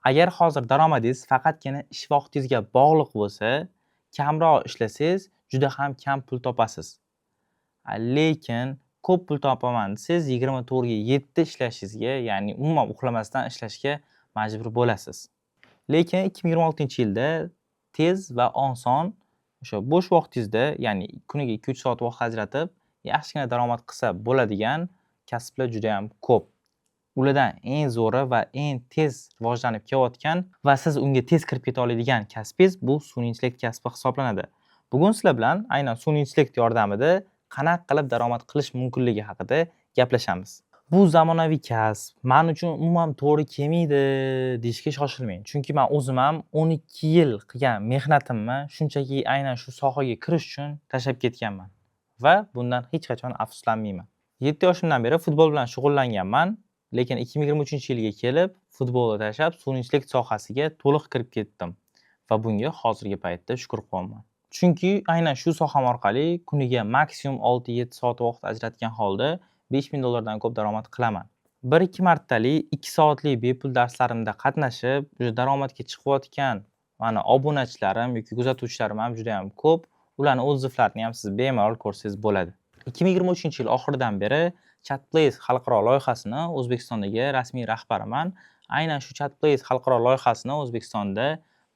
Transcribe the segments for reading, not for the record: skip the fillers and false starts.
Agar hozir daromadingiz faqatgina ish vaqtingizga bog'liq bo'lsa, kamroq ishlasangiz juda ham kam pul topasiz. Lekin ko'p pul topaman desangiz 24 ga 7 ishlashingizga, ya'ni umuman uxlamasdan ishlashga majbur bo'lasiz. Lekin 2026-yilda tez va oson o'sha bo'sh vaqtingizda, ya'ni kuniga 2-3 soat vaqt ajratib, yaxshigina daromad qilsa bo'ladigan kasblar juda ham ko'p. Ulardan eng zo'ri va eng tez rivojlanib kelayotgan va siz unga tez kirib keta oladigan kasbingiz bu sun'iy intellekt kasbi hisoblanadi. Bugun sizlar bilan aynan sun'iy intellekt yordamida qanaqa qilib daromad qilish mumkinligi haqida gaplashamiz. Bu zamonaviy kasb men uchun umuman to'g'ri kelmaydi deyishga shoshilmang. Chunki men o'zim ham 12 yil qilgan mehnatimni shunchaki aynan shu sohaga kirish uchun tashlab ketganman va bundan hech qachon afsuslanmayman. 7 yoshimdan beri futbol bilan shug'ullanganman. Lekin 2023-yilga kelib, futbolni tashlab, sun'iy intellekt sohasiga to'liq kirib ketdim va bunga hozirgi paytda shukr qilyapman. Chunki aynan shu soham orqali kuniga maksimum 6-7 soat vaqt ajratgan holda $5000 ko'p daromad qilaman. 1-2 martalik 2 soatlik bepul darslarimda qatnashib, o'sha daromadga chiqayotgan mana obunachilarim yoki kuzatuvchilarim ham juda ham ko'p. Ularning otзывlarini ham siz bemalol ko'rsangiz bo'ladi. 2023-yil oxiridan beri Chatplace xalqaro loyihasini O'zbekistondagi rasmiy rahbariman. Aynan shu Chatplace xalqaro loyihasini O'zbekistonda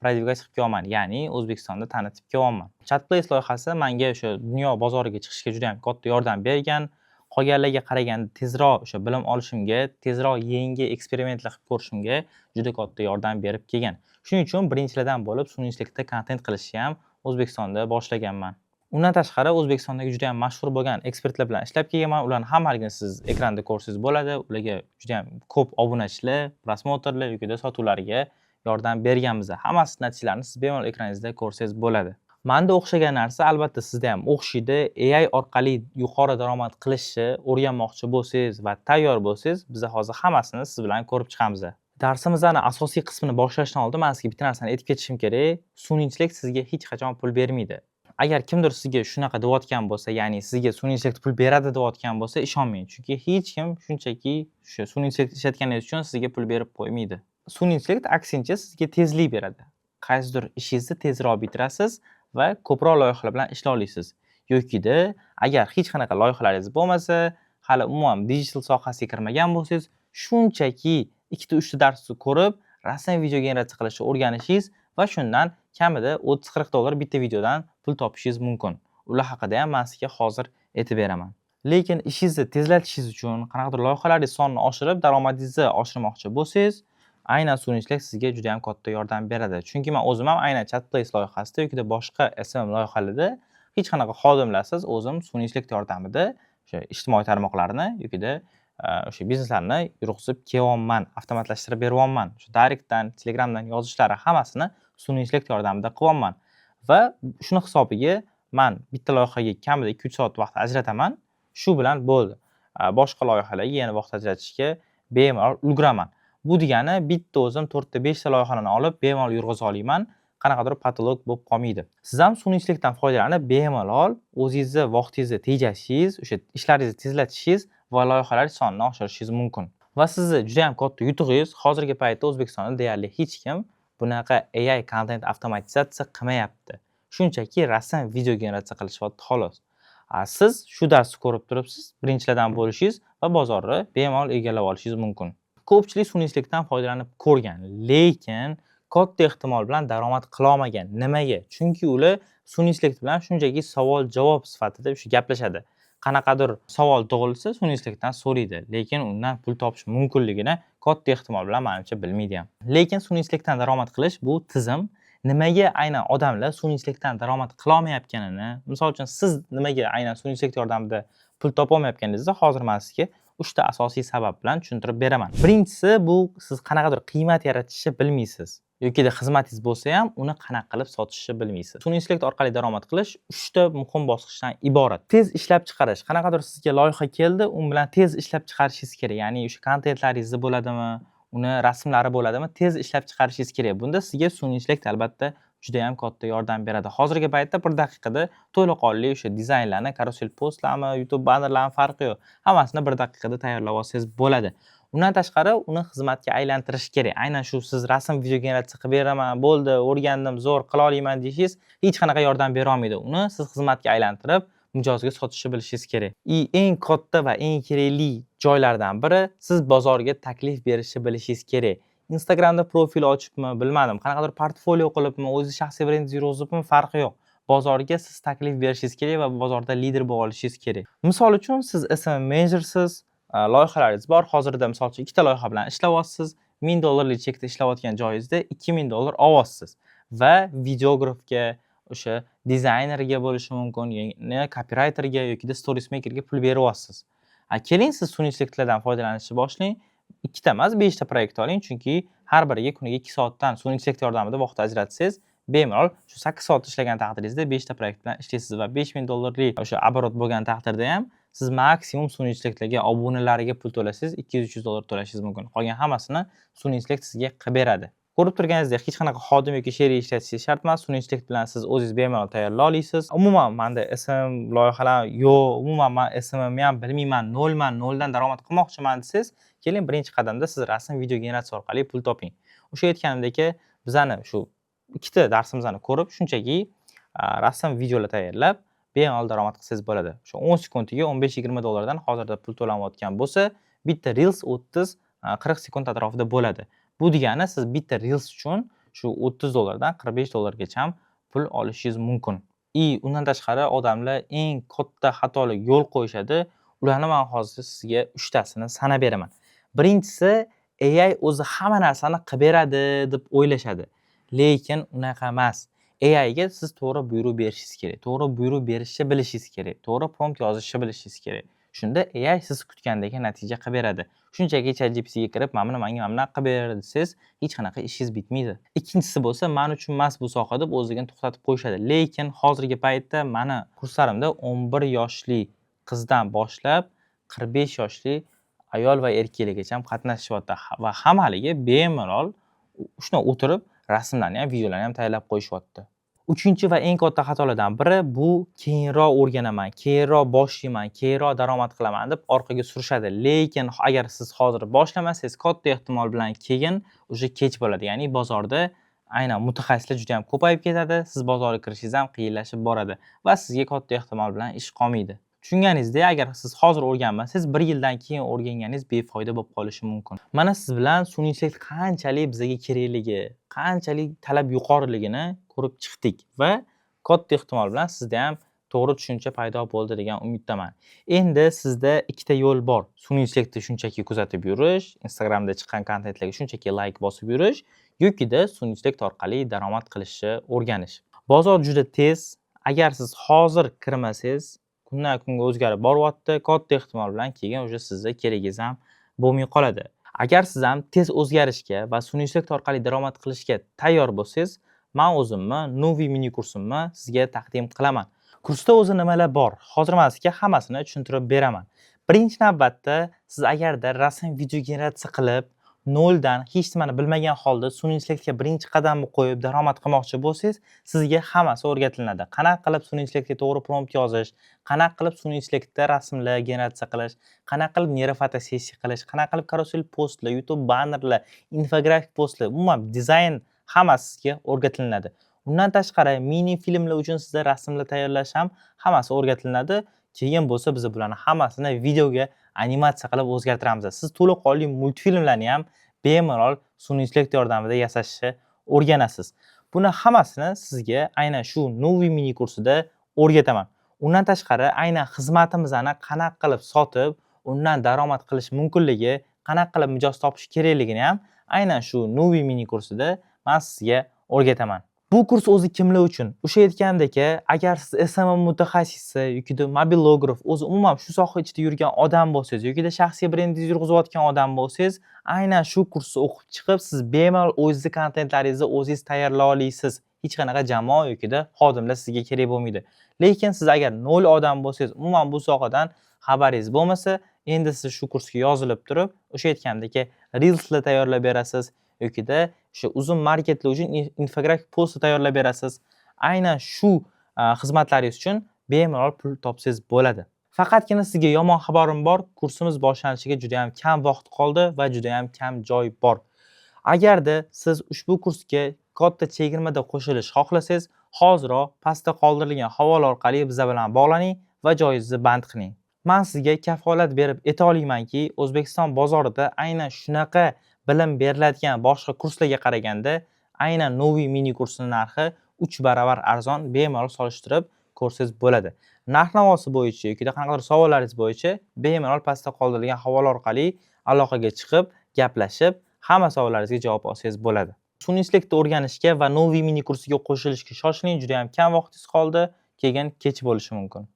prodivgat qilib kelyapman, ya'ni O'zbekistonda tanitib kelyapman. Chatplace loyihasi menga o'sha dunyo bozoriga chiqishga juda ham katta yordam bergan. Qolganlarga qaraganda tezroq o'sha bilim olishimga, tezroq yangi eksperimentlar qilib ko'rishimga juda katta yordam berib kelgan. Shuning uchun birinchilardan bo'lib sun'iy intellektda kontent qilishni ham O'zbekistonda boshlaganman. Undan tashqari O'zbekistondagi juda ham mashhur bo'lgan ekspertlar bilan ishlab kelganman. Ularning hammaligini siz ekranda ko'rsangiz bo'ladi. Ularga juda ham ko'p obunachilar, prosmotrlar yoki sotuvlariga yordam berganmiz. Hammasi natijalarini siz bemalol ekraningizda ko'rsangiz bo'ladi. Menda o'xshagan narsa albatta sizda ham o'xshaydi. AI orqali yuqori daromad qilishni o'rganmoqchi bo'lsangiz va tayyor bo'lsangiz, biz hozir hammasini siz bilan ko'rib chiqamiz. Darsimizning asosiy qismini boshlashdan oldin men sizga bitta narsani aytib ketishim kerak. Sun'iy intellekt sizga hech qachon pul bermaydi. Agar kimdir sizga shunaqa deyotgan bo'lsa, ya'ni sizga sun'iy intellekt pul beradi deyotgan bo'lsa, ishonmang. Chunki hech kim shunchaki shu sun'iy intellekt ishlatganingiz uchun sizga pul berib qo'ymaydi. Sun'iy intellekt aksincha sizga tezlik beradi. Qaysidir ishingizni tezroq bitirasiz va ko'proq loyihalar bilan ishlay olasiz. Yokida agar hech qanaqa loyihalaringiz bo'lmasa, hali umuman digital sohasiga kirmagan bo'lsangiz, shunchaki 2-3 ta darsni ko'rib, rasm video generatsiya qilishni o'rganishingiz va shundan kamida $30-40 bitta videodan pul topishingiz mumkin. Ular haqida ham men sizga hozir aytib beraman. Lekin ishingizni tezlatishingiz uchun qanaqadir loyihalaringiz sonini oshirib, daromadingizni oshirmoqchi bo'lsangiz, aynan sun'iy intellekt sizga juda ham katta yordam beradi. Chunki men o'zim ham aynan Chatplace loyihasida yoki boshqa SMM loyihalarida hech qanaqa xodimlarsiz o'zim sun'iy intellekt yordamida o'sha ijtimoiy tarmoqlarni yoki o'sha bizneslarni yurg'izib kelyapman, avtomatlashtirib beryapman. Shu Directdan, Telegramdan yozishlari hammasini sun'iy intellekt yordamida qilyapman. Va shuni hisobiga men bitta loyihaga kamida 2-3 soat vaqt ajrataman. Shu bilan bo'ldi. Boshqa loyihalarga yana vaqt ajratishga bemalol ulguraman. Bu degani bitta o'zim 4 ta 5 ta loyihalarni olib bemalol yurg'iza olaman. Qanaqadir patolog bo'lib qolmaydi. Siz ham sun'iy intellektdan foydalanib bemalol o'zingizni vaqtingizni tejashingiz, o'sha ishlaringizni tezlatishingiz va loyihalar sonini oshirishingiz mumkin. Va sizni juda ham katta yutug'ingiz hozirgi paytda O'zbekistonda deyarli hech kim bunaqa AI content avtomatizatsiya qilmayapti. Shunchaki rasm video generatsiya qilishyapti xolos. Siz shu darsni ko'rib turibsiz, birinchilardan bo'lishingiz va bozorni bemalol egallab olishingiz mumkin. Ko'pchilik sun'iy intellektdan foydalanib ko'rgan, lekin katta ehtimol bilan daromad qila olmagan. Nimaga? Chunki ular sun'iy intellekt bilan shunchaki savol-javob sifatida shu gaplashadi. Qanaqadir savol tug'ilsa, sun'iy intellektdan so'raydi, lekin undan pul topish mumkinligini katta ehtimol bilan menimcha bilmaydi ham. Lekin sun'iy intellektdan daromad qilish bu tizim. Nimaga aynan odamlar sun'iy intellektdan daromad qila olmayotganini, misol uchun siz nimaga aynan sun'iy intellekt yordamida pul topa olmayotganingizni hozir men sizga 3 ta asosiy sabab bilan tushuntirib beraman. Birinchisi bu siz qanaqadir qiymat yaratishni bilmaysiz. Yoki xizmatingiz bo'lsa ham uni qanaqa qilib sotishni bilmaysiz. Sun'iy intellekt orqali daromad qilish 3 ta muhim bosqichdan iborat. Tez ishlab chiqarish. Qanaqadir sizga loyiha keldi, u bilan tez ishlab chiqarishingiz kerak. Ya'ni o'sha kontentlaringiz bo'ladimi, uni rasmlari bo'ladimi, tez ishlab chiqarishingiz kerak. Bunda sizga sun'iy intellekt albatta juda ham katta yordam beradi. Hozirgi paytda 1 daqiqada to'laqonli o'sha dizaynlarni, karusel postlarmi, YouTube bannerlarmi farqi yo'q. Hammasini 1 daqiqada tayyorlab olsangiz bo'ladi. Undan tashqari uni xizmatga aylantirish kerak. Aynan shu siz rasm video generatsiya qilib beraman, bo'ldi, o'rgandim, zo'r qila olaman deyishingiz hech qanaqa yordam bera olmaydi. Uni siz xizmatga aylantirib, mijozga sotishni bilishingiz kerak. Eng katta va eng kerakli joylardan biri siz bozorga taklif berishni bilishingiz kerak. Instagramda profil ochibmi, bilmadim, qanaqadir portfolio qilibmi, o'zingiz shaxsiy brendingizni yurg'izibmi, farqi yo'q. Bozorga siz taklif berishingiz kerak va bozorda lider bo'la olishingiz kerak. Misol uchun siz SMM menejersiz, loyihalaringiz bor. Hozirda misol uchun ikkita loyiha bilan ishlayapsiz. $1000lik chekda ishlayotgan joyingizda $2000 olyapsiz va videografga, o'sha dizaynerga bo'lishi mumkin, yana copywriterga yoki stories makerga pul beryapsiz. Keling siz sun'iy intellektlardan foydalanishni boshlang. 2 ta emas, 5 ta proyekt oling, chunki har biriga kuniga 2 soatdan sun'iy intellekt yordamida vaqt ajratsangiz, bemalol shu 8 soat ishlagan taqdiringizda 5 ta proyekt bilan ishlaysiz va $5000 o'sha оборот bo'lgan taqdirda ham siz maksimum sun'iy intellektlarga obunalariga pul to'lasangiz, $200-300 to'lashingiz mumkin. Qolgan hammasini sun'iy intellekt sizga qilib beradi. Ko'rib turganingizdek, hech qanaqa xodim yoki sherik ishlatishingiz shart emas. Sun'iy intellekt bilan siz o'zingiz bemalol tayyorlay olasiz. Umuman menda SMM loyihalar yo'q, umuman men SMM ham bilmayman, noldan daromad qilmoqchiman desangiz, keling birinchi qadamda siz rasm video generatsiya orqali pul toping. O'sha aytganimdek, bizani shu ikkita darsimizni ko'rib, shunchaki rasm videolar tayyorlab, bemalol daromad qilsangiz bo'ladi. Shu 10 sekundiga $15-20 dan hozirda pul to'lanayotgan bo'lsa, bitta reels 30-40 sekund atrofida bo'ladi. Bu degani siz bitta reels uchun shu $30 dan $45 gacha pul olishingiz mumkin. Undan tashqari odamlar eng katta xatolik yo'l qo'yishadi. Ularni men hozir sizga 3 tasini sanab beraman. Birinchisi, AI o'zi hamma narsani qilib beradi deb o'ylashadi. Lekin unaqa emas. AI ga siz to'g'ri buyruq berishingiz kerak. To'g'ri buyruq berishni bilishingiz kerak. To'g'ri prompt yozishni bilishingiz kerak. Shunda AI siz kutgandek natija qilib beradi. Shunchaki ChatGPT ga kirib, "Mana menga mana qilib ber" desangiz, hech qanaqa ishingiz bitmaydi. Ikkinchisi bo'lsa, "Men uchun emas bu soha" deb o'zligini to'xtatib qo'yishadi. Lekin hozirgi paytda meni kurslarimda 11 yoshli qizdan boshlab 45 yoshli ayol va erkaklargacha qatnashyapti va hammaliga bemalol shuna o'tirib rasmlarni ham, videolarni ham tayyorlab qo'yishyapti. Uchinchi va eng katta xatolardan biri bu keyinroq o'rganaman, keyinroq boshlayman, keyinroq daromad qilaman deb orqaga surishadi. Lekin agar siz hozir boshlamasangiz, katta ehtimol bilan keyin o'sha kech bo'ladi. Ya'ni bozorda aynan mutaxassislar juda ham ko'payib ketadi, siz bozorga kirishingiz ham qiyinlashib boradi va sizga katta ehtimol bilan ish qolmaydi. Tushunganingizdek, agar siz hozir o'rganmasangiz, 1 yildan keyin o'rganganingiz befoyda bo'lib qolishi mumkin. Mana siz bilan sun'iy intellekt qanchalik bizga kerakligi, qanchalik talab yuqoriligini ko'rib chiqdik va katta ehtimol bilan sizda ham to'g'ri tushuncha paydo bo'ldi degan umiddaman. Endi sizda ikkita yo'l bor. Sun'iy intellektni shunchaki kuzatib yurish, Instagramda chiqqan kontentlarga shunchaki like bosib yurish yokida sun'iy intellekt orqali daromad qilishni o'rganish. Bozor juda tez. Agar siz hozir kirmasangiz, kundan kunga o'zgarib boryapti. Katta ehtimol bilan keyin o'sha sizga keragingiz ham bo'lmay qoladi. Agar siz ham tez o'zgarishga va sun'iy intellekt orqali daromad qilishga tayyor bo'lsangiz, men o'zimni Novi mini kursimni sizga taqdim qilaman. Kursda o'zi nimalar bor? Hozir men sizga hammasini tushuntirib beraman. Birinchi navbatda siz agarda rasm video generatsiya qilib, noldan hech nimani bilmagan holda sun'iy intellektga birinchi qadamni qo'yib daromad qilmoqchi bo'lsangiz, sizga hammasi o'rgatiladi. Qanaqa qilib sun'iy intellektga to'g'ri prompt yozish, qanaqa qilib sun'iy intellektda rasmlar generatsiya qilish, qanaqa qilib neyrofotossessiya qilish, qanaqa qilib karusel postlar, YouTube bannerlar, infografik postlar, umuman dizayn hammasi sizga o'rgatiladi. Undan tashqari mini filmlar uchun sizga rasmlar tayyorlash ham hammasi o'rgatiladi. Keyin bo'lsa biz bularni hammasini videoga animatsiya qilib o'zgartiramiz. Siz to'laqonli multfilmlarni ham bemalol sun'iy intellekt yordamida yasashni o'rganasiz. Buni hammasini sizga aynan shu Novi mini kursida o'rgataman. Undan tashqari aynan xizmatimizni qanaqa qilib sotib, undan daromad qilish mumkinligi, qanaqa qilib mijoz topish kerakligini ham aynan shu Novi mini kursida men sizga o'rgataman. Bu kurs o'zi kimlar uchun? O'sha aytgandek, agar siz SMM mutaxassisi yoki mobilograf, o'zi umuman shu soha ichida yurgan odam bo'lsangiz yoki shaxsiy brendingizni yurg'izayotgan odam bo'lsangiz, aynan shu kursni o'qib chiqib, siz bemalol o'zingiz kontentlaringizni o'zingiz tayyorlay olasiz. Hech qanaqa jamoa yoki xodimlar sizga kerak bo'lmaydi. Lekin siz agar 0 odam bo'lsangiz, umuman bu sohadan xabaringiz bo'lmasa, endi siz shu kursga yozilib turib, o'sha aytgandek, reelslar tayyorlab berasiz yoki o'sha uzun marketlar uchun infografik post tayyorlab berasiz. Aynan shu xizmatlaringiz uchun bemalol pul topsangiz bo'ladi. Faqatgina sizga yomon xabarim bor, kursimiz boshlanishiga juda ham kam vaqt qoldi va juda ham kam joy bor. Agarda siz ushbu kursga katta chegirmada qo'shilish xohlasangiz, hoziroq pastda qoldirilgan havola orqali biz bilan bog'laning va joyingizni band qiling. Men sizga kafolat berib ayta olamanki, O'zbekiston bozorida aynan shunaqa bilim beriladigan boshqa kurslarga qaraganda, aynan Novi mini kursining narxi 3 baravar arzon, bemalol solishtirib ko'rsangiz bo'ladi. Narx-navosi bo'yicha yoki qanaqadir savollaringiz bo'yicha bemalol pastda qoldirilgan havola orqali aloqaga chiqib, gaplashib, hamma savollaringizga javob olsangiz bo'ladi. Sun'iy intellektni o'rganishga va Novi mini kursiga qo'shilishga shoshiling, juda ham kam vaqtingiz qoldi, keyin kech bo'lishi mumkin.